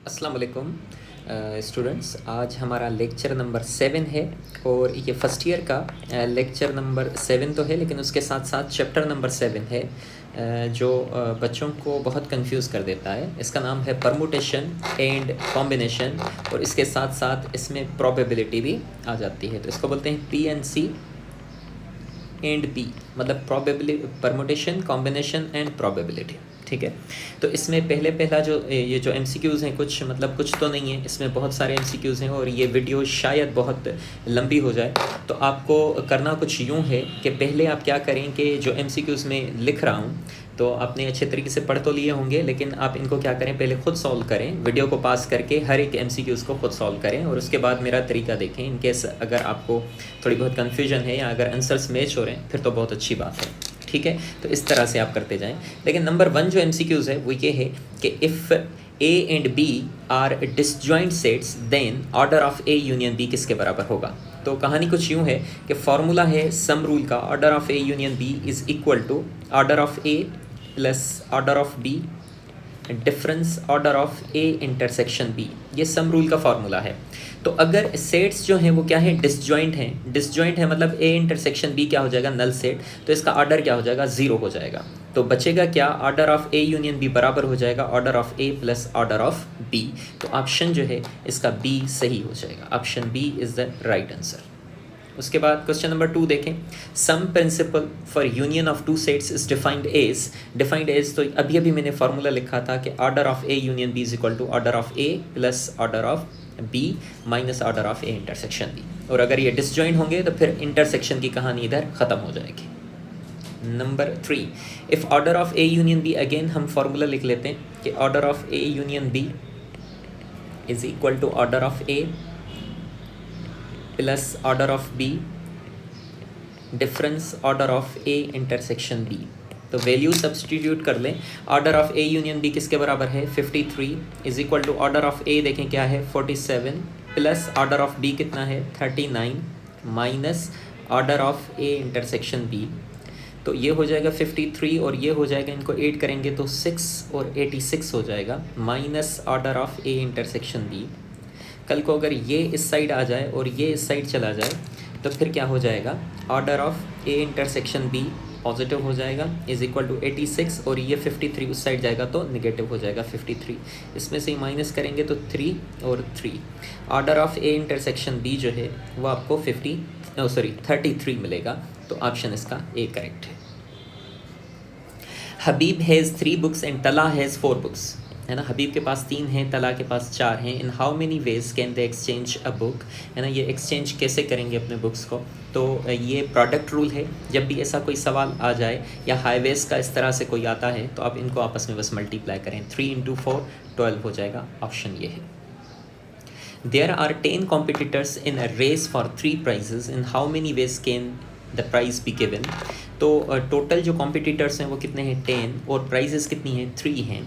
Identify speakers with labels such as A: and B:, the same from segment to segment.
A: अस्सलाम वालेकुम स्टूडेंट्स। आज हमारा लेक्चर नंबर 7 है और ये फ़र्स्ट ईयर का लेक्चर नंबर 7 तो है, लेकिन उसके साथ साथ चैप्टर नंबर 7 है जो बच्चों को बहुत कंफ्यूज कर देता है। इसका नाम है परमुटेशन एंड कॉम्बिनेशन और इसके साथ साथ इसमें प्रोबेबिलिटी भी आ जाती है। तो इसको बोलते हैं PNC एंड P, मतलब probability, permutation, combination and probability. ठीक है, तो इसमें पहला जो ये जो MCQs हैं, कुछ तो नहीं है, इसमें बहुत सारे MCQs हैं और ये वीडियो शायद बहुत लंबी हो जाए। तो आपको करना कुछ यूँ है कि पहले आप क्या करें कि जो MCQs में लिख रहा हूँ तो आपने अच्छे तरीके से पढ़ तो लिए होंगे, लेकिन आप इनको क्या करें, पहले खुद सॉल्व करें, वीडियो को पास करके हर एक MCQs को खुद सॉल्व करें और उसके बाद मेरा तरीका देखें। इन केस अगर आपको थोड़ी बहुत कन्फ्यूजन है या अगर आंसर्स मैच हो रहे हैं फिर तो बहुत अच्छी बात है। ठीक है, तो इस तरह से आप करते जाएं। लेकिन नंबर 1 जो MCQs है वो ये है कि if A and B are disjoint sets then order of A union B किसके बराबर होगा। तो कहानी कुछ यूँ है कि फॉर्मूला है सम रूल का, order of A union B is equal to order of A plus order of B difference order of A intersection B। ये सम रूल का फॉर्मूला है। तो अगर सेट्स जो हैं वो क्या है, डिसजॉइंट हैं। डिसजॉइंट है मतलब A इंटरसेक्शन B क्या हो जाएगा, नल सेट, तो इसका ऑर्डर क्या हो जाएगा, 0 हो जाएगा। तो बचेगा क्या, order of A union B बराबर हो जाएगा order of A plus order of B। तो ऑप्शन जो है इसका B सही हो जाएगा, option B is the right answer. उसके बाद क्वेश्चन नंबर 2 देखें। Sum principle for union of two sets is defined as, तो अभी अभी मैंने फार्मूला लिखा था कि order of A union B is equal to order of A plus order of B minus order of A intersection B। और अगर ये डिसजॉइंट होंगे तो फिर इंटरसेक्शन की कहानी इधर ख़त्म हो जाएगी। Number 3, if order of A union B, again हम फार्मूला लिख लेते हैं कि order of A union B is equal to order of A plus order of B difference order of A intersection B। तो वैल्यू सब्सटीट्यूट कर लें। Order of A union B किसके बराबर है, 53 is equal to order of A देखें क्या है, 47 plus order of B कितना है, 39 minus order of A intersection B। तो ये हो जाएगा 53 और ये हो जाएगा, इनको ऐड करेंगे तो 6 और 86 हो जाएगा, minus order of A intersection B। कल को अगर ये इस साइड आ जाए और ये इस साइड चला जाए तो फिर क्या हो जाएगा, order of A intersection B positive हो जाएगा इज इक्वल टू 86 और ये 53 उस साइड जाएगा तो नेगेटिव हो जाएगा 53। इसमें से ही माइनस करेंगे तो 3 और 3। Order of A intersection B जो है वो आपको 33 मिलेगा। तो ऑप्शन इसका A करेक्ट है। हबीब हैज़ 3 बुक्स एंड तला हैज़ 4 बुक्स, है ना। हबीब के पास 3 हैं, तला के पास 4 हैं। इन how many ways can they exchange a book, है ना। ये एक्सचेंज कैसे करेंगे अपने बुक्स को, तो ये प्रोडक्ट रूल है। जब भी ऐसा कोई सवाल आ जाए या हाईवेज का इस तरह से कोई आता है तो आप इनको आपस में बस मल्टीप्लाई करें, 3 × 4 12 हो जाएगा, ऑप्शन ये है। There are 10 competitors in a race for 3 prizes, in how many ways can the prize be given. तो टोटल जो कॉम्पिटिटर्स हैं वो कितने हैं, 10, और प्राइजेस कितनी हैं, 3 हैं।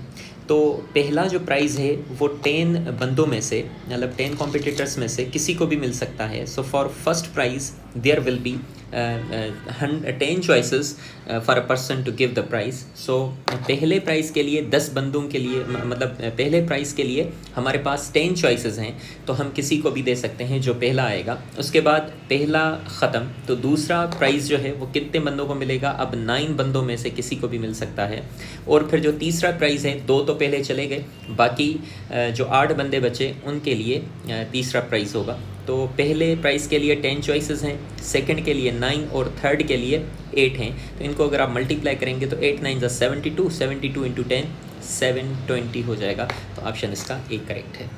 A: तो पहला जो प्राइज़ है वो 10 बंदों में से, मतलब 10 कॉम्पिटिटर्स में से किसी को भी मिल सकता है। So for first prize there will be 10 choices for a person to give the prize. So पहले प्राइज़ के लिए 10 बंदों के लिए, मतलब पहले प्राइज़ के लिए हमारे पास 10 चॉइसेस हैं, तो हम किसी को भी दे सकते हैं जो पहला आएगा। उसके बाद पहला ख़त्म तो दूसरा प्राइज़ जो है वो कितने बंदों को मिलेगा, अब 9 बंदों में से किसी को भी मिल सकता है। और फिर जो तीसरा प्राइज़ है, 2 तो पहले चले गए, बाकी जो 8 बंदे बचे उनके लिए तीसरा प्राइज़ होगा। तो पहले प्राइज़ के लिए 10 चॉइसेस हैं, सेकंड के लिए 9 और थर्ड के लिए 8 हैं। तो इनको अगर आप मल्टीप्लाई करेंगे तो 8 9 72, 72 × 10 720 हो जाएगा। तो ऑप्शन इसका A करेक्ट है।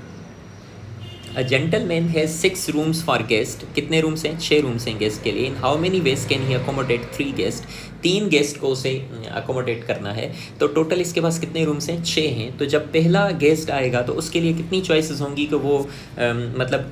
A: A gentleman has 6 rooms for guest, कितने रूम्स हैं, 6 रूम्स हैं गेस्ट के लिए। इन how many ways can he accommodate 3 guest, 3 guest को उसे अकोमोडेट करना है। तो टोटल इसके पास कितने रूम्स हैं, 6 हैं। तो जब पहला गेस्ट आएगा तो उसके लिए कितनी चॉइसेस होंगी कि वो मतलब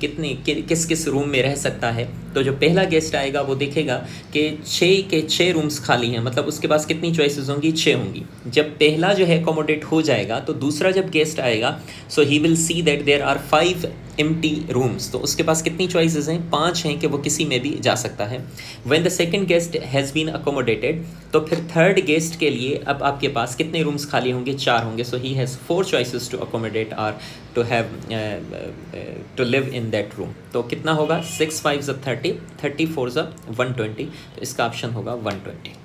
A: किस किस रूम में रह सकता है। तो जो पहला गेस्ट आएगा वो देखेगा कि 6 के 6 रूम्स खाली हैं, मतलब उसके पास कितनी चॉइसेस होंगी, 6 होंगी। जब पहला जो है अकोमोडेट हो जाएगा तो दूसरा जब गेस्ट आएगा so he will see that there are 5 empty rooms, तो उसके पास कितनी चॉइसेस हैं, 5 हैं कि वो किसी में भी जा सकता है। When the second guest has been accommodated accommodate, तो फिर थर्ड गेस्ट के लिए अब आपके पास कितने रूम्स खाली होंगे? 4 होंगे. So he has 4 choices to accommodate or to have to live in that room. तो कितना होगा? 6 5 30, 30 4 120. तो इसका ऑप्शन होगा 120.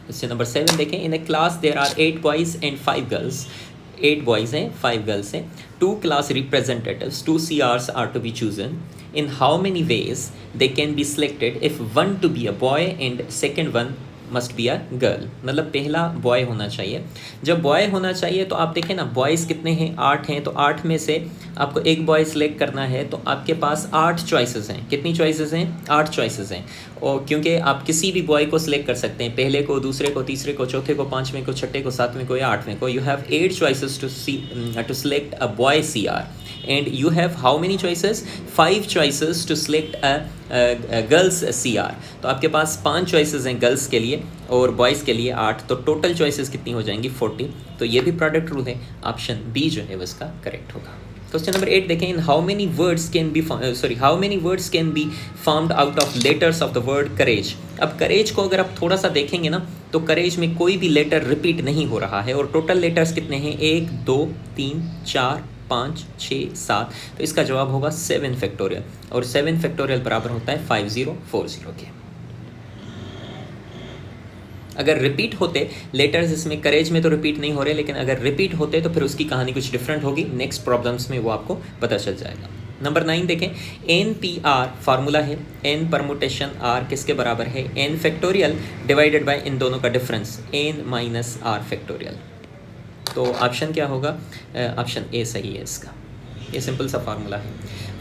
A: क्वेश्चन नंबर 7 देखें. In a class there are 8 boys and 5 girls. 8 boys हैं, 5 गर्ल्स हैं. 2 class representatives, 2 CRs are to be chosen. In how many ways they can be selected if one to be a boy and second one must be a girl? मतलब पहला boy होना चाहिए. जब boy होना चाहिए तो आप देखें ना, बॉयज़ कितने हैं? 8 हैं. तो 8 में से आपको एक बॉय सेलेक्ट करना है, तो आपके पास 8 चॉइसेस हैं. कितनी चॉइसेस हैं? 8 चॉइसेस हैं. और क्योंकि आप किसी भी बॉय को सिलेक्ट कर सकते हैं, पहले को, दूसरे को, तीसरे को, चौथे को, पाँचवें को, छठे को, सातवें को या आठवें को. You have 8 choices to select a boy CR. And you have how many choices? 5 choices to select a girls CR. तो आपके पास 5 choices हैं गर्ल्स के लिए और बॉयज़ के लिए 8. तो टोटल चॉइसेस कितनी हो जाएंगी? 40. तो ये भी प्रोडक्ट रूल है. ऑप्शन बी जो है वो इसका करेक्ट होगा. क्वेश्चन नंबर 8 देखें. In how many words can be formed out of letters of the word courage. अब करेज को अगर आप थोड़ा सा देखेंगे ना, तो करेज में कोई भी लेटर रिपीट नहीं हो रहा है और टोटल लेटर्स कितने हैं? 1 2 3 4 5 6 7. तो इसका जवाब होगा 7 फैक्टोरियल. और 7 फैक्टोरियल बराबर होता है 5040 के. अगर रिपीट होते लेटर्स, इसमें करेज में तो रिपीट नहीं हो रहे, लेकिन अगर रिपीट होते तो फिर उसकी कहानी कुछ डिफरेंट होगी. नेक्स्ट प्रॉब्लम्स में वो आपको पता चल जाएगा. नंबर 9 देखें. NPR फार्मूला है. N परमुटेशन R किसके बराबर है? N फैक्टोरियल डिवाइडेड बाय इन दोनों का difference N minus R factorial. तो ऑप्शन क्या होगा? ऑप्शन ए सही है इसका. ये सिंपल सा फार्मूला है.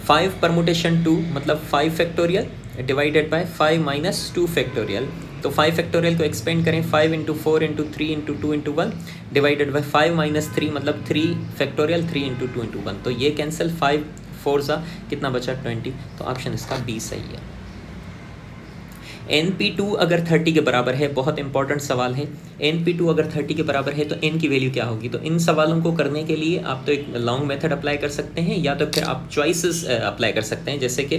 A: 5 परमुटेशन 2 मतलब 5 factorial divided by 5 minus 2 factorial. तो 5 फैक्टोरियल को एक्सपेंड करें 5 into 4 into 3 into 2 into 1 divided by 5 minus 3 मतलब 3 फैक्टोरियल 3 इंटू 2 इंटू 1. तो ये कैंसिल. 5 4 कितना बचा? 20. तो ऑप्शन इसका बी सही है. NP2 अगर 30 के बराबर है, बहुत इंपॉर्टेंट सवाल है. NP2 अगर 30 के बराबर है तो N की वैल्यू क्या होगी? तो इन सवालों को करने के लिए आप तो एक लॉन्ग मेथड अप्लाई कर सकते हैं या तो फिर आप चॉइसेस अप्लाई कर सकते हैं. जैसे कि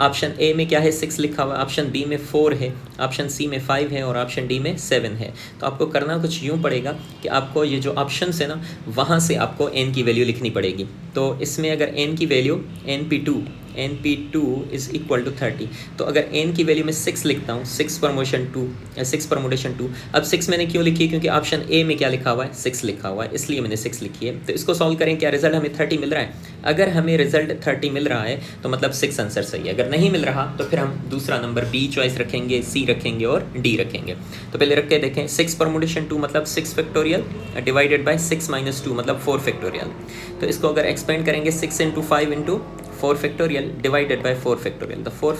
A: ऑप्शन ए में क्या है? 6 लिखा हुआ है, ऑप्शन बी में 4 है, ऑप्शन सी में 5 है और ऑप्शन डी में 7 है. तो आपको करना कुछ यूँ पड़ेगा कि आपको ये जो ऑप्शन है ना, वहाँ से आपको N की वैल्यू लिखनी पड़ेगी. तो इसमें अगर N की value NP2 is equal to 30. तो अगर N की वैल्यू में 6 लिखता हूँ, 6 परमुटेशन 2. अब 6 मैंने क्यों लिखी है? क्योंकि ऑप्शन ए में क्या लिखा हुआ है? 6 लिखा हुआ है, इसलिए मैंने 6 लिखी है. तो इसको सॉल्व करें. क्या रिजल्ट हमें 30 मिल रहा है? अगर हमें रिजल्ट 30 मिल रहा है तो मतलब 6 आंसर सही है. अगर नहीं मिल रहा तो फिर हम दूसरा नंबर बी चॉइस रखेंगे, सी रखेंगे और डी रखेंगे. तो पहले रख के देखें. 6 परमुटेशन 2 मतलब 6 फैक्टोरियल डिवाइडेड बाय 6 माइनस 2 मतलब 4 फैक्टोरियल. तो इसको अगर एक्सपेंड करेंगे 6 into 5 into 4 factorial divided by 4 factorial. तो 4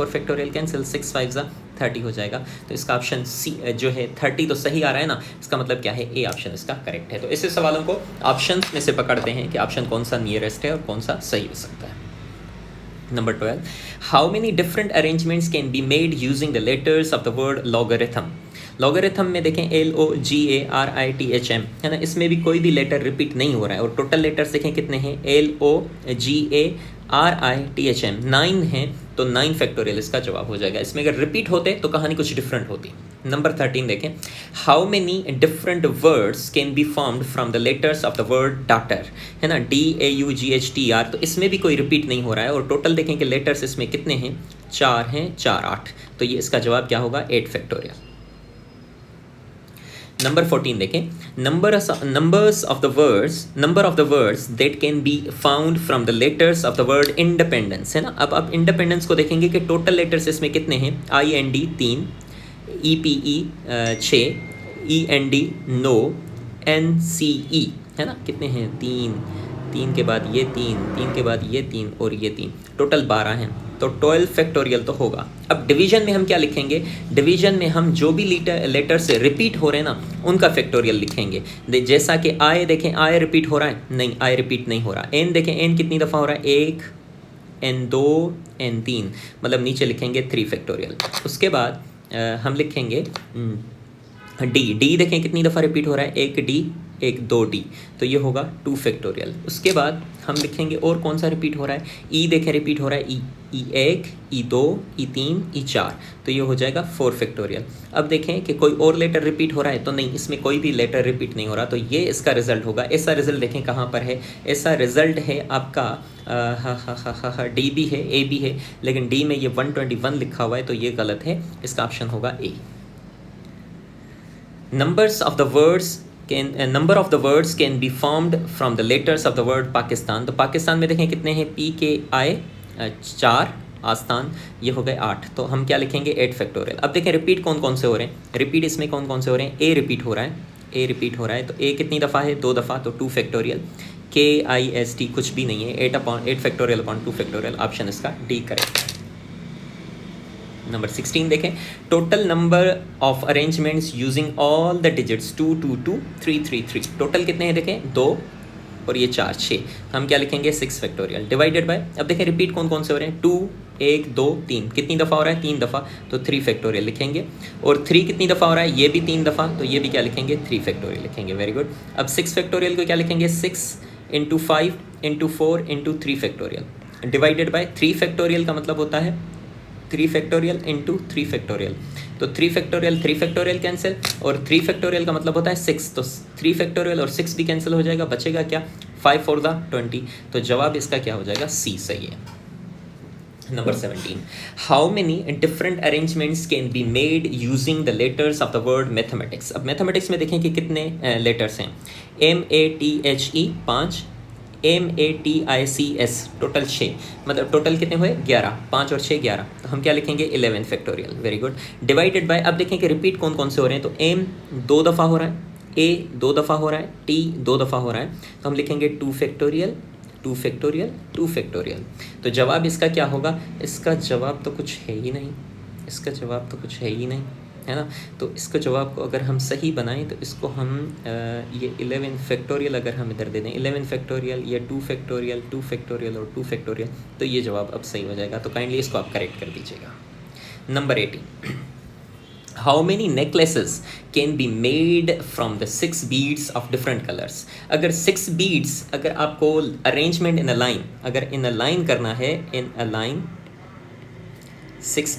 A: फैक्टोरियल कैंसिल. 6 5 30 हो जाएगा. तो इसका ऑप्शन सी जो है 30 तो सही आ रहा है ना, इसका मतलब क्या है? ए ऑप्शन इसका करेक्ट है. तो ऐसे सवालों को ऑप्शन में से पकड़ते हैं कि ऑप्शन कौन सा नियरेस्ट है और कौन सा सही हो सकता है. Number 12. How many different arrangements can be made using the letters of the word logarithm. Logarithm में देखें LOGARITHM है ना, इसमें भी कोई भी लेटर रिपीट नहीं हो रहा है और टोटल लेटर्स देखें कितने हैं? LOGARITHM 9 हैं. तो 9 फैक्टोरियल इसका जवाब हो जाएगा. इसमें अगर रिपीट होते तो कहानी कुछ डिफरेंट होती. नंबर 13 देखें. How many different words can be formed from the letters of the word daughter है ना, DAUGHTR. तो इसमें भी कोई रिपीट नहीं हो रहा है और टोटल देखें कि लेटर्स इसमें कितने हैं? 4 हैं. 4 8. तो ये इसका जवाब क्या होगा? 8 फैक्टोरियल. नंबर 14 देखें. Number of the words that can be found from the letters of the word independence है ना. अब आप इंडिपेंडेंस को देखेंगे कि टोटल लेटर्स इसमें कितने हैं? IND 3, EPE 6, END 9, NCE है ना. कितने हैं? 3 के बाद ये 3 के बाद ये 3 और ये 3, टोटल 12 हैं. तो 12 फैक्टोरियल तो होगा. अब डिवीजन में हम क्या लिखेंगे? डिवीजन में हम जो भी लेटर से रिपीट हो रहे हैं ना, उनका फैक्टोरियल लिखेंगे. जैसा कि आई देखें, आई रिपीट हो रहा है? नहीं, आई रिपीट नहीं हो रहा. एन देखें, एन कितनी दफ़ा हो रहा है? 1, N2, N3 मतलब नीचे लिखेंगे 3 फैक्टोरियल. उसके बाद हम लिखेंगे डी देखें कितनी दफ़ा रिपीट हो रहा है, एक डी एक दो डी, तो ये होगा 2 फैक्टोरियल। उसके बाद हम लिखेंगे और कौन सा रिपीट हो रहा है, ई देखें रिपीट हो रहा है, ई 1 ई 2 ई 3 ई 4, तो ये हो जाएगा 4 फैक्टोरियल। अब देखें कि कोई और लेटर रिपीट हो रहा है, तो नहीं, इसमें कोई भी लेटर रिपीट नहीं हो रहा, तो ये इसका रिजल्ट होगा। ऐसा रिजल्ट देखें कहाँ पर है, ऐसा रिजल्ट है आपका डी भी है ए भी है, लेकिन डी में ये 121 लिखा हुआ है, तो ये गलत है, इसका ऑप्शन होगा ए। Number of the words can be formed from the letters of the word Pakistan। तो पाकिस्तान में देखें कितने हैं, पी के आई 4, आस्तान ये हो गए 8, तो हम क्या लिखेंगे 8 फैक्टोरियल। अब देखें रिपीट कौन कौन से हो रहे हैं, रिपीट इसमें कौन कौन से हो रहे हैं, ए रिपीट हो रहा है, ए रिपीट हो रहा है, तो ए कितनी दफ़ा है, 2 दफ़ा, तो 2 फैक्टोरियल। KIST कुछ भी नहीं है, 8 फैक्टोरियल अपॉन 2 फैक्टोरियल, ऑप्शन इसका डी करेक्ट है। नंबर 16 देखें, total number of arrangements using all the digits 2 2 2 3 3 3, total कितने हैं देखें, 2 और ये 4 6, हम क्या लिखेंगे 6 फैक्टोरियल डिवाइडेड बाय, अब देखें रिपीट कौन कौन से हो रहे हैं, 2 1 2 3, कितनी दफ़ा हो रहा है, 3 दफ़ा, तो 3 फैक्टोरियल लिखेंगे। और 3 कितनी दफ़ा हो रहा है, ये भी 3 दफ़ा, तो ये भी क्या लिखेंगे 3 फैक्टोरियल लिखेंगे। Very good. अब 6 फैक्टोरियल को क्या लिखेंगे, 6 × 5 × 4 × 3 फैक्टोरियल डिवाइडेड बाय 3 फैक्टोरियल का मतलब होता है 3 फैक्टोरियल इंटू 3 फैक्टोरियल, तो 3 फैक्टोरियल कैंसिल, और 3 फैक्टोरियल का मतलब होता है 6, तो 3 फैक्टोरियल और 6 भी कैंसिल हो जाएगा, बचेगा क्या 5 4 20, तो जवाब इसका क्या हो जाएगा, सी सही है। Number 17, how many different arrangements can be made using the letters of the word mathematics. अब मैथमेटिक्स में देखें कि कितने लेटर्स हैं, MATHE 5, MATICS टोटल 6, मतलब टोटल कितने हुए 11, 5 और 6 11, तो हम क्या लिखेंगे 11 factorial. Very good. Divided by, अब देखें कि रिपीट कौन कौन से हो रहे हैं, तो M 2 दफ़ा हो रहा है, A 2 दफ़ा हो रहा है, T 2 दफ़ा हो रहा है, तो हम लिखेंगे 2 फैक्टोरियल 2 फैक्टोरियल 2 फैक्टोरियल, तो जवाब इसका क्या होगा, इसका जवाब तो कुछ है ही नहीं, इसका जवाब तो कुछ है ही नहीं, है ना। तो इसको जवाब को अगर हम सही बनाएं तो इसको हम ये 11 फैक्टोरियल अगर हम इधर दे दें, 11 फैक्टोरियल या 2 फैक्टोरियल 2 फैक्टोरियल और 2 फैक्टोरियल, तो ये जवाब अब सही हो जाएगा, तो काइंडली इसको आप करेक्ट कर दीजिएगा। Number 18, how many necklaces can be made from the 6 beads of different colours. अगर 6 बीड्स, अगर आपको अरेंजमेंट इन अ लाइन, अगर इन अ लाइन करना है, in a line 6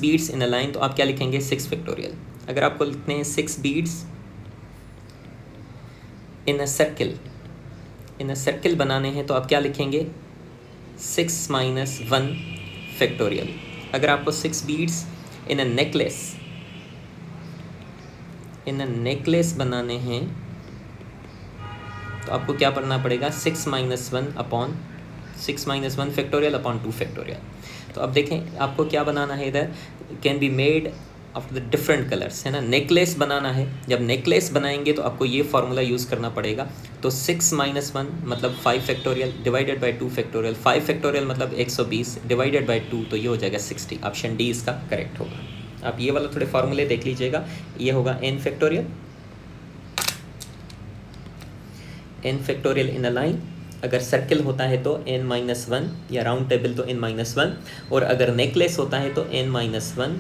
A: beads in a line, तो आप क्या लिखेंगे 6 फैक्टोरियल। अगर आपको लिखने हैं 6 बीड्स इन अ सर्किल बनाने हैं, तो आप क्या लिखेंगे 6 - 1 फैक्टोरियल। अगर आपको 6 बीड्स इन अ नेकलेस बनाने हैं, तो आपको क्या पढ़ना पड़ेगा 6 - 1 फैक्टोरियल अपॉन 2 फैक्टोरियल। तो अब देखें आपको क्या बनाना है, इधर can be made of the different colours, है ना, नेकलेस बनाना है। जब नेकलेस बनाएंगे तो आपको ये फार्मूला यूज़ करना पड़ेगा, तो 6 - 1 मतलब 5 factorial divided by 2 factorial, 5 factorial मतलब 120 डिवाइडेड बाय 2, तो ये हो जाएगा 60, ऑप्शन डी इसका करेक्ट होगा। आप ये वाला थोड़े फार्मूले देख लीजिएगा, ये होगा n factorial in a line, अगर सर्किल होता है तो n - 1 या राउंड टेबल तो n - 1, और अगर नेकलेस होता है तो n - 1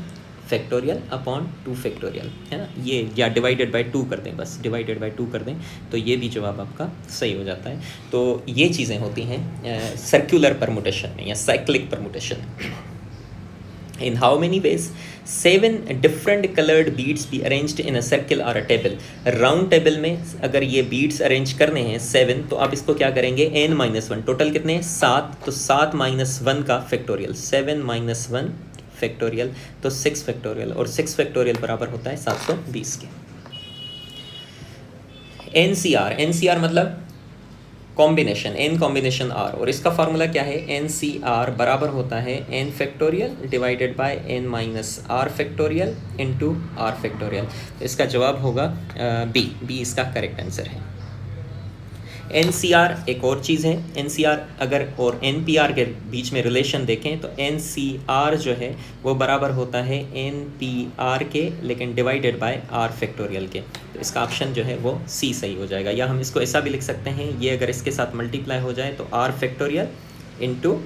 A: फैक्टोरियल अपॉन 2 फैक्टोरियल, है ना, ये या डिवाइडेड बाय 2 कर दें, बस डिवाइडेड बाय 2 कर दें, तो ये भी जवाब आपका सही हो जाता है। तो ये चीज़ें होती हैं सर्कुलर परमुटेशन में या cyclic permutation. In how many ways 7 different colored beads be arranged in a circle or a table। Round table में अगर ये beads अरेंज करने हैं 7, तो आप इसको क्या करेंगे n - 1, टोटल कितने हैं 7, तो 7 - 1 का फैक्टोरियल, 7 - 1 फैक्टोरियल, तो 6 फैक्टोरियल, और 6 फैक्टोरियल बराबर होता है 720 के। NCR मतलब कॉम्बिनेशन, n कॉम्बिनेशन r, और इसका फार्मूला क्या है, NCR बराबर होता है n factorial divided by n - r factorial into r factorial, तो इसका जवाब होगा बी इसका करेक्ट आंसर है। NCR एक और चीज़ है, NCR अगर और NPR के बीच में रिलेशन देखें तो NCR जो है वो बराबर होता है NPR के, लेकिन डिवाइडेड बाय R फैक्टोरियल के, तो इसका ऑप्शन जो है वो C सही हो जाएगा। या हम इसको ऐसा भी लिख सकते हैं, ये अगर इसके साथ मल्टीप्लाई हो जाए तो R factorial into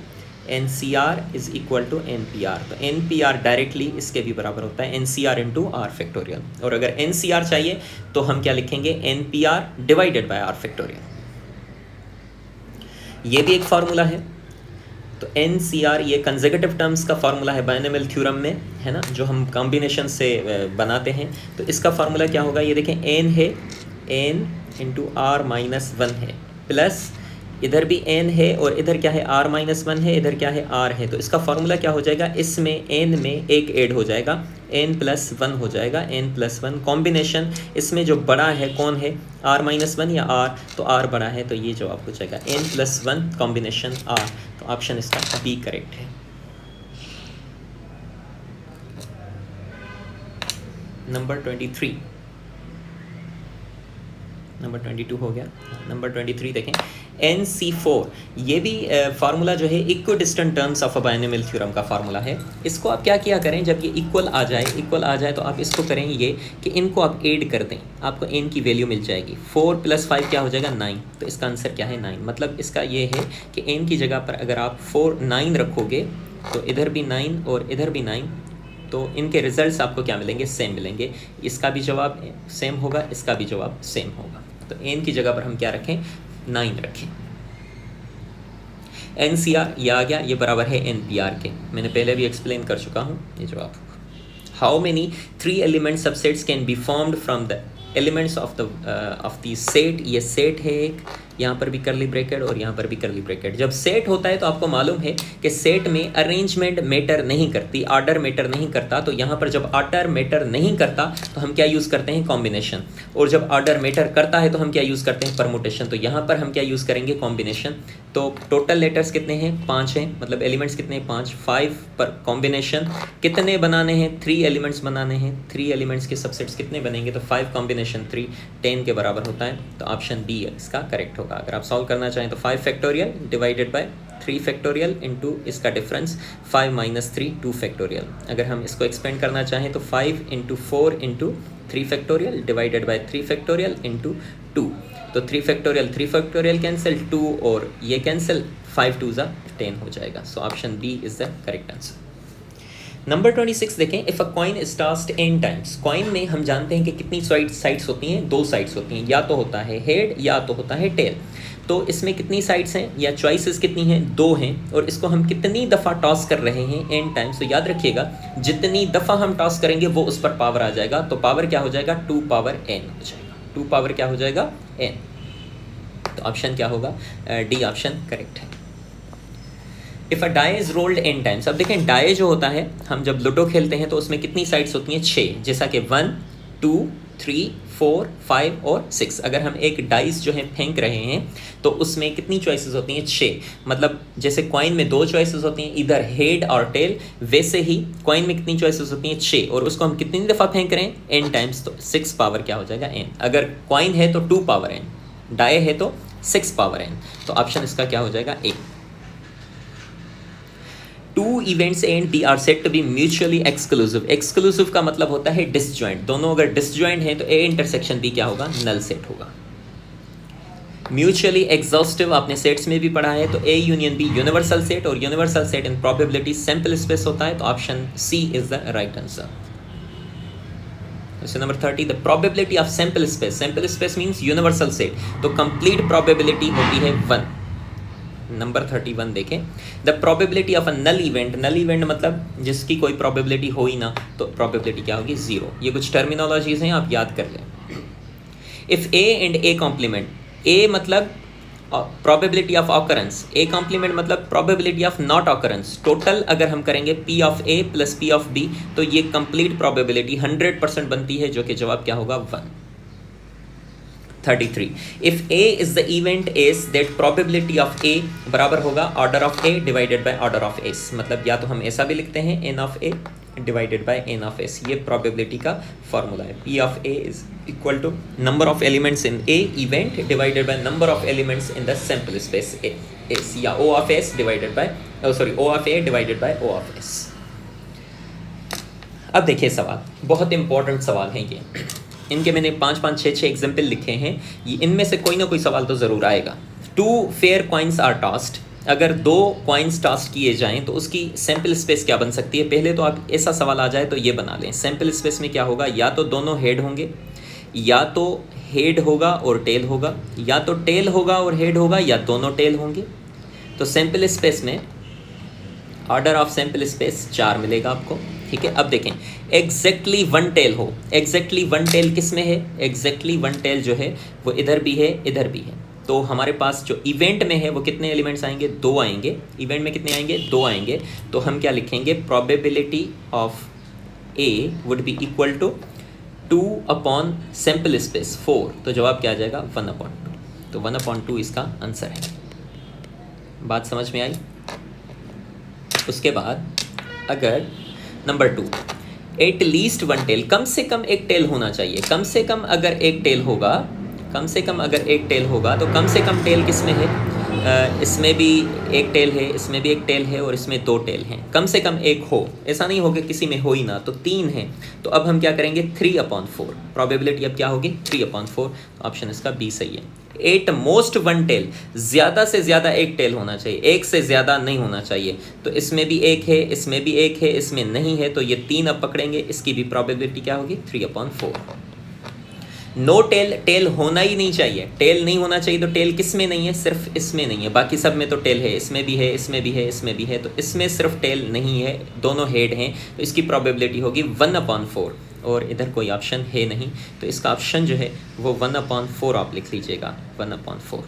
A: NCR is equal to NPR। तो NPR डायरेक्टली इसके भी बराबर होता है NCR इंटू R फैक्टोरियल। और अगर NCR चाहिए तो हम क्या लिखेंगे, NPR divided by R factorial. ये भी एक फार्मूला है। तो NCR ये कंसेक्यूटिव टर्म्स का फार्मूला है बायनोमियल थ्योरम में, है ना, जो हम कॉम्बिनेशन से बनाते हैं। तो इसका फार्मूला क्या होगा, ये देखें, n है, n इंटू R माइनस 1 है, प्लस इधर भी n है और इधर क्या है, R माइनस 1 है, इधर क्या है, R है। तो इसका फार्मूला क्या हो जाएगा, इसमें n में एक ऐड हो जाएगा, n प्लस 1 हो जाएगा, n प्लस 1 कॉम्बिनेशन। इसमें जो बड़ा है कौन है, R माइनस 1 या R, तो R बड़ा है, तो ये जवाब हो जाएगा n प्लस 1 कॉम्बिनेशन R। तो ऑप्शन इसका बी करेक्ट है। नंबर 23, नंबर 22 हो गया, नंबर 23 देखें, NC4 ये भी फार्मूला जो है equidistant terms of a binomial theorem का फार्मूला है। इसको आप क्या किया करें, जब ये इक्वल आ जाए तो आप इसको करें ये कि इनको आप ऐड कर दें, आपको n की वैल्यू मिल जाएगी। 4 + 5 क्या हो जाएगा, 9। तो इसका आंसर क्या है, 9। मतलब इसका ये है कि n की जगह पर अगर आप 9 रखोगे तो इधर भी 9 और इधर भी 9, तो इनके रिजल्ट्स आपको क्या मिलेंगे, सेम मिलेंगे। इसका भी जवाब सेम होगा, इसका भी जवाब सेम होगा। तो n की जगह पर हम क्या रखें, 9 रखें। NCR ये आ गया, ये बराबर है NPR के, मैंने पहले भी एक्सप्लेन कर चुका हूँ, ये जवाब होगा। How many 3 element subsets can be formed from the elements of the set. ये सेट है एक, यहाँ पर भी करली ब्रैकेट और यहाँ पर भी करली ब्रैकेट। जब सेट होता है तो आपको मालूम है कि सेट में अरेंजमेंट मैटर नहीं करती, ऑर्डर मैटर नहीं करता। तो यहाँ पर जब ऑर्डर मैटर नहीं करता तो हम क्या यूज़ करते हैं, कॉम्बिनेशन। और जब ऑर्डर मैटर करता है तो हम क्या यूज़ करते हैं, परमुटेशन। तो यहाँ पर हम क्या यूज़ करेंगे, कॉम्बिनेशन। तो टोटल लेटर्स कितने हैं, 5 हैं, मतलब एलिमेंट्स कितने हैं, 5। 5 पर कॉम्बिनेशन कितने बनाने हैं, 3 एलिमेंट्स बनाने हैं। 3 एलिमेंट्स के सबसेट्स कितने बनेंगे, तो 5 कॉम्बिनेशन 3 10 के बराबर होता है। तो ऑप्शन बी इसका करेक्ट होगा। अगर आप सॉल्व करना चाहें तो 5 factorial divided by 3 factorial into इसका डिफरेंस 5 माइनस 3 2 फैक्टोरियल। अगर हम इसको एक्सपेंड करना चाहें तो 5 into 4 into 3 factorial divided by 3 factorial into 2। तो 3 फैक्टोरियल कैंसिल, 2 और ये कैंसिल, 5 2 ज़ा 10 हो जाएगा। So option B is the correct answer. Number 26 देखें, if a coin is tossed n times. Coin में हम जानते हैं कि कितनी साइड्स होती हैं, 2 साइड्स होती हैं, या तो होता है हेड या तो होता है टेल। तो इसमें कितनी साइड्स हैं या चॉइसेस कितनी हैं, 2 हैं। और इसको हम कितनी दफ़ा टॉस कर रहे हैं, n टाइम्स। तो याद रखिएगा जितनी दफ़ा हम टॉस करेंगे वो उस पर पावर आ जाएगा। तो पावर क्या हो जाएगा, 2 पावर n हो जाएगा। 2 पावर क्या हो जाएगा, n। तो ऑप्शन क्या होगा, डी ऑप्शन करेक्ट है। If a die is rolled n times. अब देखें डाई जो होता है, हम जब लूडो खेलते हैं तो उसमें कितनी साइड्स होती हैं, 6। जैसा कि 1 2 3 4 5 और 6। अगर हम एक डाइस जो है फेंक रहे हैं तो उसमें कितनी चॉइसेस होती हैं, 6। मतलब जैसे कॉइन में 2 चॉइसेस होती हैं, इधर हेड और टेल, वैसे ही कॉइन में कितनी चॉइसेस होती हैं, 6। और उसको हम कितनी दफ़ा फेंक रहे हैं, n टाइम्स। तो 6 पावर क्या हो जाएगा, n। अगर कॉइन है तो 2 पावर n, डाई है तो 6 पावर n। तो ऑप्शन इसका क्या हो जाएगा, ए। 2 events A and D are said to be mutually exclusive। Exclusive का मतलब होता है डिसजॉइंट। दोनों अगर डिसजॉइंट हैं तो A इंटरसेक्शन B क्या होगा, नल सेट होगा। म्यूचुअली एग्जॉस्टिव आपने सेट्स में भी पढ़ा है, तो A union B universal set, और universal set in probability sample space होता है। तो option C is the right answer. Question number 30, the probability of sample space. Sample space means universal set, तो कंप्लीट प्रोबेबिलिटी होती है 1। Number 31 देखें, the probability of a null event. Null event मतलब जिसकी कोई प्रोबेबिलिटी हो ही ना, तो प्रोबेबिलिटी क्या होगी, 0। ये कुछ टर्मिनोलॉजीज हैं, आप याद कर लें। If A and A complement, A मतलब probability of occurrence, A complement मतलब probability of not occurrence. Total अगर हम करेंगे P of A plus P of B, तो ये कंप्लीट प्रोबेबिलिटी 100% बनती है, जो कि जवाब क्या होगा, 1। 33, if A is the event S, that probability of A बराबर होगा order of A divided by order of S। मतलब या तो हम ऐसा भी लिखते हैं n of A divided by n of S। ये probability का फॉर्मूला है। P of A is equal to number of elements in A event divided by number of elements in the sample space A S, या O of S divided by O of A divided by O of S। अब देखिए सवाल, बहुत important सवाल है ये। इनके मैंने 5 6 एग्जाम्पल लिखे हैं, ये इनमें से कोई ना कोई सवाल तो ज़रूर आएगा। 2 फेयर कॉइन्स आर टॉस्ड, अगर 2 कॉइन्स टॉस किए जाएं तो उसकी सैम्पल स्पेस क्या बन सकती है? पहले तो आप ऐसा सवाल आ जाए तो ये बना लें, सैम्पल स्पेस में क्या होगा, या तो दोनों हेड होंगे, या तो हेड होगा और टेल होगा, या तो टेल होगा और हेड होगा, या दोनों टेल होंगे। तो सैम्पल स्पेस में ऑर्डर ऑफ सैम्पल स्पेस 4 मिलेगा आपको। ठीक है, अब देखें एग्जैक्टली 1 टेल हो, एग्जैक्टली 1 टेल किस में है? एग्जैक्टली 1 टेल जो है वो इधर भी है, इधर भी है। तो हमारे पास जो इवेंट में है वो कितने एलिमेंट्स आएंगे? 2 आएंगे। इवेंट में कितने आएंगे? 2 आएंगे। तो हम क्या लिखेंगे? Probability of A would be equal to 2 upon sample space 4। तो जवाब क्या आ जाएगा? 1/2। तो 1/2 इसका आंसर है। बात समझ में आई? उसके बाद अगर नंबर 2, एटलीस्ट 1 टेल, कम से कम एक टेल होना चाहिए। कम से कम अगर एक टेल होगा, कम से कम अगर एक टेल होगा, तो कम से कम टेल किस में है? इसमें भी एक टेल है, इसमें भी एक टेल है, और इसमें 2 टेल हैं। कम से कम एक हो, ऐसा नहीं हो कि किसी में हो ही ना। तो 3 है, तो अब हम क्या करेंगे? 3/4। प्रोबेबिलिटी अब क्या होगी? 3/4। ऑप्शन इसका बी सही है। एट मोस्ट 1 टेल, ज़्यादा से ज़्यादा एक टेल होना चाहिए, एक से ज़्यादा नहीं होना चाहिए। तो इसमें भी एक है, इसमें भी एक है, इसमें नहीं है, तो ये 3 अब पकड़ेंगे। इसकी भी प्रोबेबिलिटी क्या होगी? 3/4। नो टेल, टेल होना ही नहीं चाहिए। टेल नहीं होना चाहिए, तो टेल किस में नहीं है? सिर्फ इसमें नहीं है, बाकी सब में तो टेल है। इसमें भी है, इसमें भी है, इसमें भी है, तो इसमें सिर्फ टेल नहीं है, दोनों हेड हैं। तो इसकी प्रोबेबिलिटी होगी 1/4, और इधर कोई ऑप्शन है नहीं, तो इसका ऑप्शन जो है वो 1/4 आप लिख लीजिएगा, 1/4।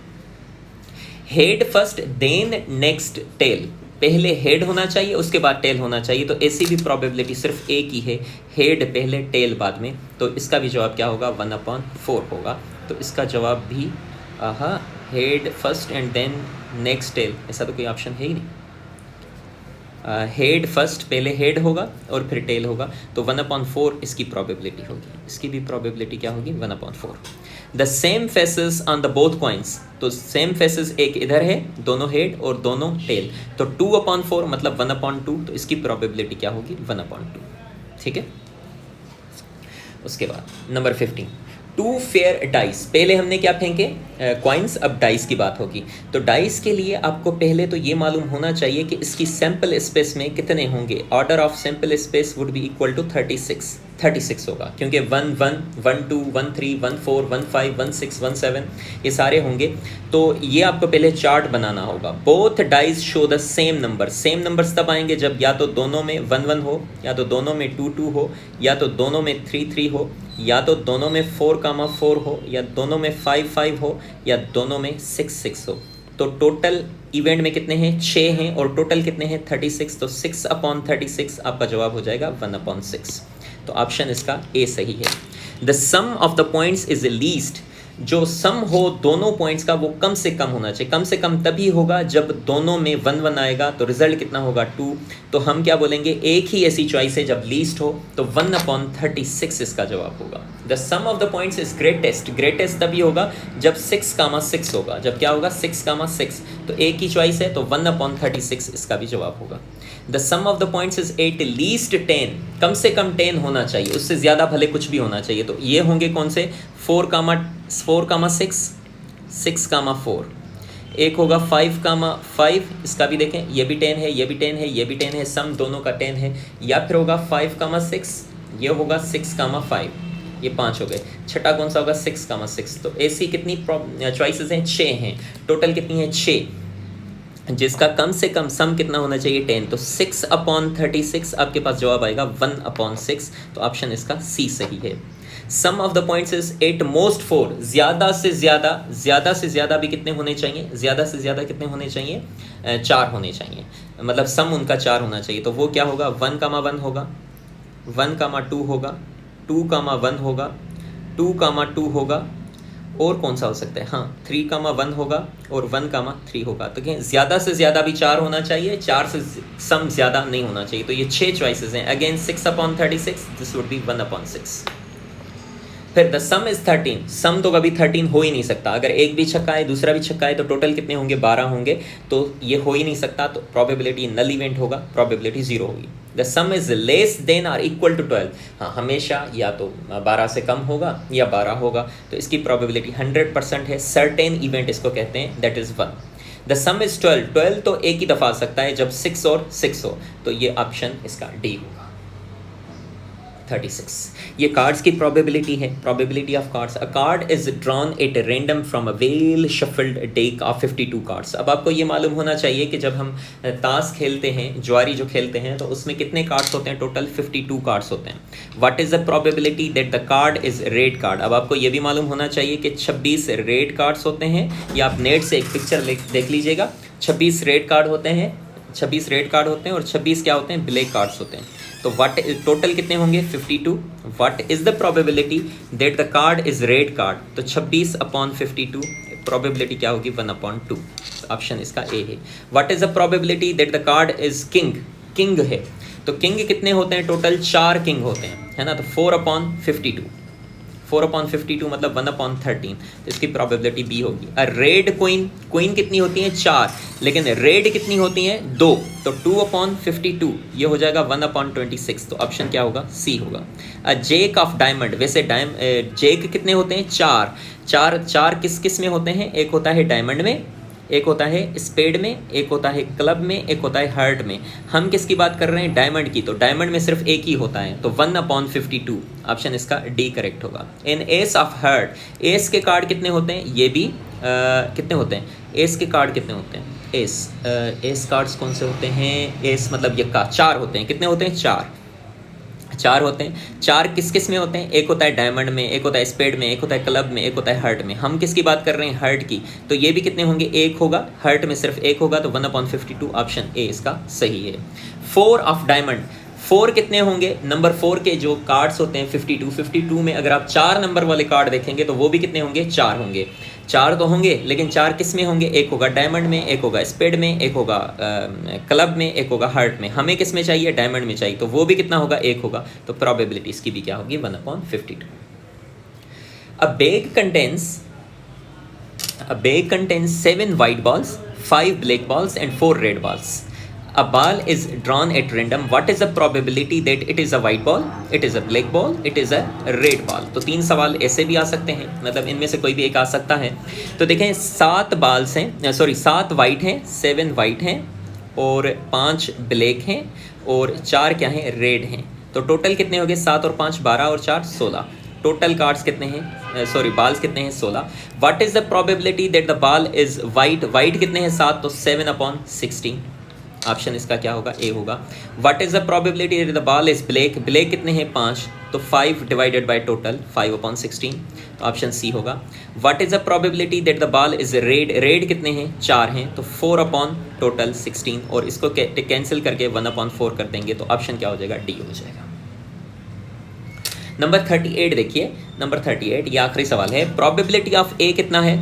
A: Head first then next tail, पहले हेड होना चाहिए उसके बाद टेल होना चाहिए। तो ऐसी भी प्रोबेबिलिटी सिर्फ एक ही है, हेड पहले टेल बाद में। तो इसका भी जवाब क्या होगा? 1/4 होगा। तो इसका जवाब भी head first and then next tail, ऐसा तो कोई ऑप्शन है ही नहीं। हेड फर्स्ट, पहले हेड होगा और फिर टेल होगा, तो 1/4 इसकी प्रोबेबिलिटी होगी। इसकी भी प्रोबेबिलिटी क्या होगी? 1/4। The same faces on the both coins, तो सेम फेसेस एक इधर है, दोनों हेड और दोनों टेल, तो 2/4 मतलब 1/2। तो इसकी प्रोबेबिलिटी क्या होगी? 1/2। ठीक है। उसके बाद नंबर 15, 2 फेयर डाइस। पहले हमने क्या फेंके? कॉइन्स, अब डाइस की बात होगी। तो डाइस के लिए आपको पहले तो ये मालूम होना चाहिए कि इसकी सैम्पल स्पेस में कितने होंगे। Order of sample space would be equal to 36 होगा, क्योंकि 1 1 1 2 1 3 1 4 1 5 1 6 1 7 ये सारे होंगे। तो ये आपको पहले चार्ट बनाना होगा। Both dice show the same number. Same numbers तब आएंगे जब या तो दोनों में 1 1 हो, या तो दोनों में 2 2 हो, या तो दोनों में 3 3 हो, या तो दोनों में 4,4 हो, या दोनों में 5 5 हो, या दोनों में 6 6 हो। तो टोटल इवेंट में कितने हैं? 6 हैं, और टोटल कितने हैं? 36। तो 6/36 आपका जवाब हो जाएगा 1/6। तो ऑप्शन इसका ए सही है। The sum of the points is least, जो सम हो दोनों पॉइंट्स का वो कम से कम होना चाहिए। कम से कम तभी होगा जब दोनों में 1 1 आएगा, तो रिजल्ट कितना होगा? 2। तो हम क्या बोलेंगे? एक ही ऐसी चॉइस है जब लीस्ट हो, तो 1/36 इसका जवाब होगा। The sum of the points is greatest, greatest तभी होगा जब 6,6 होगा। जब क्या होगा? 6,6। तो एक ही चॉइस है, तो 1/36 इसका भी जवाब होगा। The sum of the points is at least 10, कम से कम 10 होना चाहिए, उससे ज़्यादा भले कुछ भी होना चाहिए। तो ये होंगे कौन से? 4,6 6,4। एक होगा 5,5, इसका भी देखें, ये भी 10 है, ये भी 10 है, ये भी 10 है, सम दोनों का 10 है। या फिर होगा 5,6, ये होगा 6,5, ये 5 हो गए। छठा कौन सा होगा? 6,6। तो ऐसी कितनी चॉइसेस हैं? 6 हैं। टोटल कितनी है? 6, जिसका कम से कम सम कितना होना चाहिए? 10। तो 6/36 आपके पास जवाब आएगा 1/6। तो ऑप्शन इसका सी सही है। Sum of the points is at most 4, ज़्यादा से ज़्यादा भी कितने होने चाहिए? ज़्यादा से ज़्यादा कितने होने चाहिए? 4 होने चाहिए, मतलब सम उनका 4 होना चाहिए। तो वो क्या होगा? 1,1 होगा, 1,2 होगा, 2,1 होगा, 2,2 होगा, और कौन सा हो सकता है? हाँ, 3,1 होगा, और 1,3 होगा। तो क्या ज़्यादा से ज़्यादा भी 4 होना चाहिए, 4 से सम ज़्यादा नहीं होना चाहिए। तो ये 6 चॉइसेस हैं। Again 6/36, this would be 1/6। फिर द सम इज 13, सम तो कभी 13 हो ही नहीं सकता। अगर एक भी छक्का है, दूसरा भी छक्का है, तो टोटल कितने होंगे? 12 होंगे। तो ये हो ही नहीं सकता, तो प्रोबेबिलिटी नल इवेंट होगा, प्रोबेबिलिटी 0 होगी। The some is less than और इक्वल टू 12, हाँ, हमेशा या तो 12 से कम होगा या 12 होगा। तो इसकी प्रोबेबिलिटी 100% है। सर्टेन इवेंट इसको कहते हैं, that is 1। The some is 12, 12 तो एक ही दफ़ा आ सकता है जब 6 और 6 हो, तो ये ऑप्शन इसका डी होगा। 36, ये कार्ड्स की प्रोबेबिलिटी है, probability of cards. A card is drawn at random from a well shuffled deck of 52 cards. अब आपको ये मालूम होना चाहिए कि जब हम ताश खेलते हैं, जुआरी जो खेलते हैं, तो उसमें कितने कार्ड्स होते हैं? टोटल 52 कार्ड्स होते हैं। What is the probability that the card is red card? अब आपको ये भी मालूम होना चाहिए कि 26 रेड कार्ड्स होते हैं, या आप नेट से एक पिक्चर देख लीजिएगा। 26 रेड कार्ड होते हैं, 26 रेड कार्ड होते हैं, और 26 क्या होते हैं? ब्लैक कार्ड्स होते हैं। तो व्हाट टोटल कितने होंगे? 52। What is the probability that the card is red card? तो 26 अपॉन 52, प्रोबेबिलिटी क्या होगी? 1/2। ऑप्शन इसका ए है। What is the probability that the card is king? King है, तो किंग कितने होते हैं? टोटल 4 किंग होते हैं, है ना। तो 4/52, 4/52 मतलब 1/13, तो इसकी प्रोबेबिलिटी बी होगी। अ रेड क्वीन, क्वीन कितनी होती है? 4, लेकिन रेड कितनी होती हैं? 2, तो 2/52 ये हो जाएगा 1/26, तो ऑप्शन क्या होगा? सी होगा। अ जेक ऑफ डायमंड, वैसे जेक कितने होते हैं? 4, 4 किस किस में होते हैं? एक होता है डायमंड में, एक होता है स्पेड में, एक होता है क्लब में, एक होता है हार्ट में। हम किसकी बात कर रहे हैं? डायमंड की, तो डायमंड में सिर्फ एक ही होता है, तो 1/52, ऑप्शन इसका डी करेक्ट होगा। इन एस ऑफ हार्ट, एस के कार्ड कितने होते हैं? ये भी कितने होते हैं? एस के कार्ड कितने होते हैं? एस कार्ड्स कौन से होते हैं? एस मतलब यक्का, 4 होते हैं। कितने होते हैं? 4 होते हैं। 4 किस किस में होते हैं? एक होता है डायमंड में, एक होता है स्पेड में, एक होता है क्लब में, एक होता है हार्ट में। हम किसकी बात कर रहे हैं? हार्ट की, तो ये भी कितने होंगे? एक होगा, हार्ट में सिर्फ एक होगा, तो 1/52, ऑप्शन ए इसका सही है। 4 ऑफ डायमंड, 4 कितने होंगे? नंबर 4 के जो कार्ड्स होते हैं 52 में अगर आप 4 नंबर वाले कार्ड देखेंगे तो वो भी कितने होंगे? 4 होंगे। 4 तो होंगे, लेकिन 4 किस में होंगे? एक होगा डायमंड में, एक होगा स्पेड में, एक होगा क्लब में, एक होगा हार्ट में। हमें किस में चाहिए? डायमंड में चाहिए, तो वो भी कितना होगा? एक होगा। तो प्रोबेबिलिटी इसकी भी क्या होगी? 1/52। अ bag contains 7 white balls, 5 black balls and 4 red balls. A ball is drawn at random. What is the probability that it is a white ball, it is a black ball, it is a red ball? तो 3 सवाल ऐसे भी आ सकते हैं, मतलब इनमें से कोई भी एक आ सकता है। तो देखें 7 बॉल्स हैं, 7 वाइट हैं, 7 वाइट हैं, और 5 ब्लैक हैं, और 4 क्या हैं? रेड हैं। तो टोटल कितने हो गए? 7 और 5 12 और 4 16। टोटल कार्ड्स कितने हैं? बॉल्स कितने हैं? 16। What is the probability that the ball is white? White कितने हैं? 7, तो 7/16, ऑप्शन इसका क्या होगा? ए होगा। What is the probability that the ball is black? Black कितने हैं? 5, तो 5 divided by total 5/16, option C होगा। What is the probability that the ball is red? Red कितने हैं? 4 हैं, तो 4/16, और इसको कैंसिल करके 1/4 कर देंगे, तो ऑप्शन क्या हो जाएगा? डी हो जाएगा। नंबर 38 देखिए, नंबर 38 ये आखिरी सवाल है। प्रोबेबिलिटी ऑफ ए कितना है?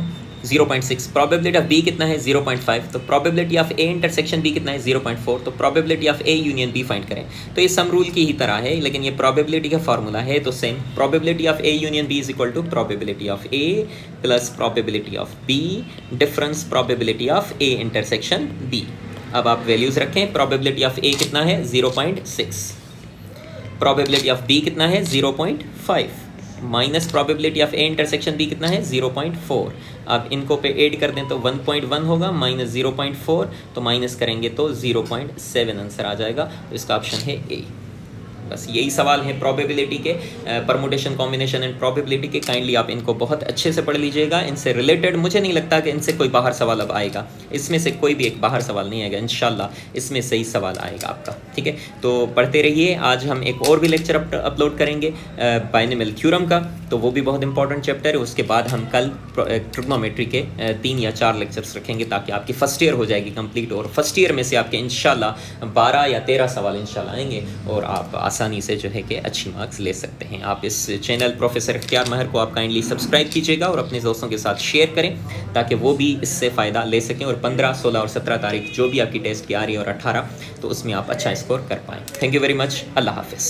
A: 0.6। प्रोबेबिलिटी ऑफ बी कितना है? 0.5। तो probability of A intersection B कितना है? 0.4। तो probability of A union B find करें। तो ये सम रूल की ही तरह है, लेकिन ये प्रोबेबिलिटी का फार्मूला है, तो same. Probability of A union B is equal to probability of A plus probability of B difference probability of A intersection B. अब आप वैल्यूज रखें। प्रोबेबिलिटी ऑफ ए कितना है? 0.6। प्रोबेबिलिटी ऑफ बी कितना है? 0.5 minus probability of A intersection B कितना है? 0.4। अब इनको पे ऐड कर दें तो 1.1 होगा, माइनस 0.4, तो माइनस करेंगे तो 0.7 आंसर आ जाएगा। तो इसका ऑप्शन है ए। बस यही सवाल है प्रोबेबिलिटी के, परमुटेशन, कॉम्बिनेशन एंड प्रोबेबिलिटी के। काइंडली आप इनको बहुत अच्छे से पढ़ लीजिएगा। इनसे रिलेटेड मुझे नहीं लगता कि इनसे कोई बाहर सवाल अब आएगा, इसमें से कोई भी एक बाहर सवाल नहीं आएगा, इंशाल्लाह इसमें सही सवाल आएगा आपका। ठीक है, तो पढ़ते रहिए। आज हम एक और भी लेक्चर अपलोड करेंगे बाइनोमियल थ्योरम का, तो वो भी बहुत इंपॉर्टेंट चैप्टर है। उसके बाद हम कल ट्रिग्नोमेट्री के 3 या 4 लेक्चर्स रखेंगे, ताकि आपकी फर्स्ट ईयर हो जाएगी कंप्लीट, और फर्स्ट ईयर में से आपके इंशाल्लाह 12 या 13 सवाल इंशाल्लाह आएंगे, और आप आसानी से जो है कि अच्छी मार्क्स ले सकते हैं। आप इस चैनल प्रोफेसर इख्तियार महर को आप काइंडली सब्सक्राइब कीजिएगा और अपने दोस्तों के साथ शेयर करें, ताकि वो भी इससे फ़ायदा ले सकें, और 15, 16 और 17 तारीख जो भी आपकी टेस्ट की आ रही है, और 18, तो उसमें आप अच्छा स्कोर कर पाएँ। Thank you very much. अल्लाह हाफिज़।